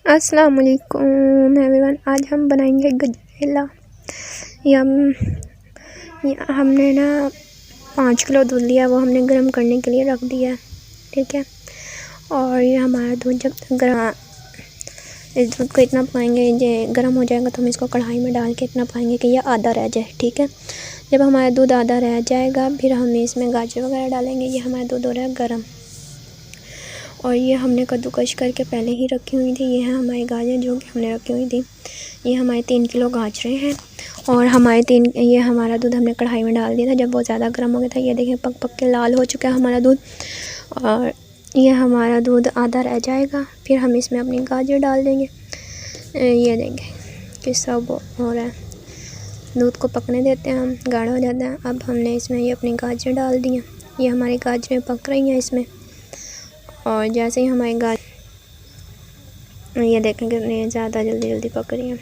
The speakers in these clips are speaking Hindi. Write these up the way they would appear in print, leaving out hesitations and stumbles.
अस्सलाम वालेकुम एवरीवन। आज हम बनाएंगे गजरेला। हमने ना 5 किलो दूध लिया, वो हमने गर्म करने के लिए रख दिया, ठीक है। और ये हमारा दूध जब तक इस दूध को इतना पकाएंगे, ये गर्म हो जाएगा तो हम इसको कढ़ाई में डाल के इतना पकाएंगे कि ये आधा रह जाए, ठीक है। जब हमारा दूध आधा रह जाएगा फिर हम इसमें गाजर वगैरह डालेंगे। ये हमारा दूध हो रहा है गर्म। और ये हमने कद्दूकश करके पहले ही रखी हुई थी। ये है हमारी गाजर जो कि हमने रखी हुई थी। ये हमारे 3 किलो गाजरें हैं। और ये हमारा दूध हमने कढ़ाई में डाल दिया था जब बहुत ज़्यादा गर्म हो गया था। ये देखें पक पक के लाल हो चुका है हमारा दूध। और ये हमारा दूध आधा रह जाएगा फिर हम इसमें अपनी गाजर डाल देंगे। ये देखें किस सब हो रहा है। दूध को पकने देते हैं, हम गाढ़ा हो जाता है। अब हमने इसमें ये अपनी गाजर डाल दी हैं। ये हमारी गाजरें पक रही हैं इसमें। और जैसे ही हमारी ये देखें कितनी ज़्यादा जल्दी पक रही हैं।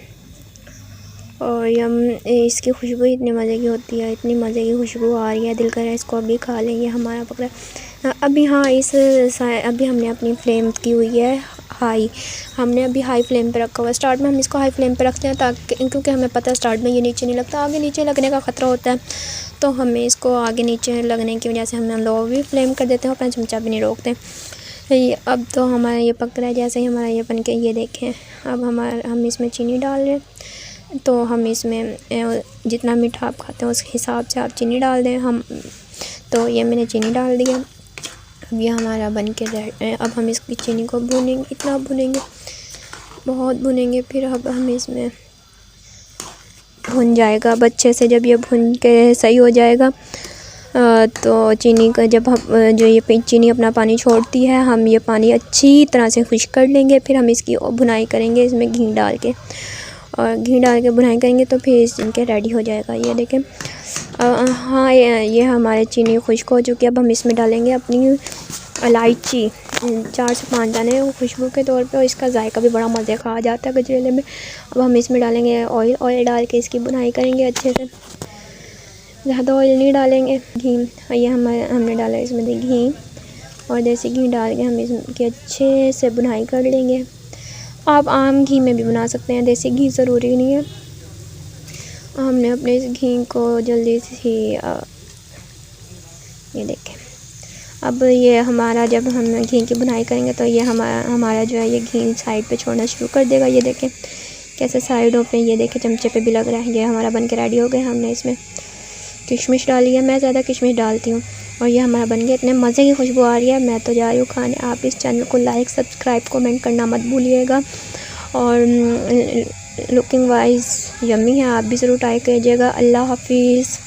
और इसकी खुशबू इतनी मज़े की होती है, इतनी मज़े की खुशबू आ रही है, दिल कर रहा है इसको अभी खा लें। ये हमारा पक रहा है अभी। हाँ अभी हमने अपनी फ्लेम की हुई है हाई। हमने अभी हाई फ्लेम पे रखा हुआ है। स्टार्ट में हम इसको हाई फ्लेम पे रखते हैं ताकि क्योंकि हमें पता है स्टार्ट में ये नीचे नहीं लगता, आगे नीचे लगने का ख़तरा होता है। तो हमें इसको आगे नीचे लगने की वजह से हम लो भी फ्लेम कर देते हैं, अपना चमचा भी नहीं रोकते। अब तो हमारा ये पक रहा है। जैसे ही हमारा ये बन के ये देखें, अब हम इसमें चीनी डाल रहे हैं। तो हम इसमें जितना मीठा आप खाते हैं उस हिसाब से आप चीनी डाल दें। तो ये मैंने चीनी डाल दिया। अब ये हमारा बन के अब हम इसकी चीनी को भूनेंगे, इतना भूनेंगे, बहुत भूनेंगे। फिर अब हम इसमें भुन जाएगा अब अच्छे से। जब ये भुन के सही हो जाएगा तो चीनी का जब जो ये चीनी अपना पानी छोड़ती है, हम ये पानी अच्छी तरह से खुश्क कर लेंगे। फिर हम इसकी भुनाई करेंगे इसमें घी डाल के। और घी डाल के भुनाई करेंगे तो फिर इनके रेडी हो जाएगा। ये देखें हाँ ये हमारे चीनी खुश्क हो चुकी है। अब हम इसमें डालेंगे अपनी इलायची 4 से 5 दाने खुशबू के तौर पे। और इसका जायका भी बड़ा मज़े का आ जाता है गजरेले में। अब हम इसमें डालेंगे ऑयल डाल के इसकी भुनाई करेंगे अच्छे से। ज़्यादा ऑयल नहीं डालेंगे, घी। ये हमने डाला इसमें घी और देसी घी डाल के हम इसकी अच्छे से भुनाई कर लेंगे। आप आम घी में भी बना सकते हैं, देसी घी ज़रूरी नहीं है। हमने अपने इस घी को जल्दी से ये देखें। अब ये हमारा जब हम घी की भुनाई करेंगे तो ये हमारा जो है ये घी साइड पे छोड़ना शुरू कर देगा। ये देखें कैसे साइडों पे, ये देखें चमचे पे भी लग रहा है। ये हमारा बन के रेडी हो गया। हमने इसमें किशमिश डाली है, मैं ज़्यादा किशमिश डालती हूँ। और ये हमारा बन गया, इतने मज़े की खुशबू आ रही है। मैं तो जा रही हूँ खाने। आप इस चैनल को लाइक सब्सक्राइब कमेंट करना मत भूलिएगा। और लुकिंग वाइज यम्मी है, आप भी ज़रूर ट्राई कीजिएगा। अल्लाह हाफिज़।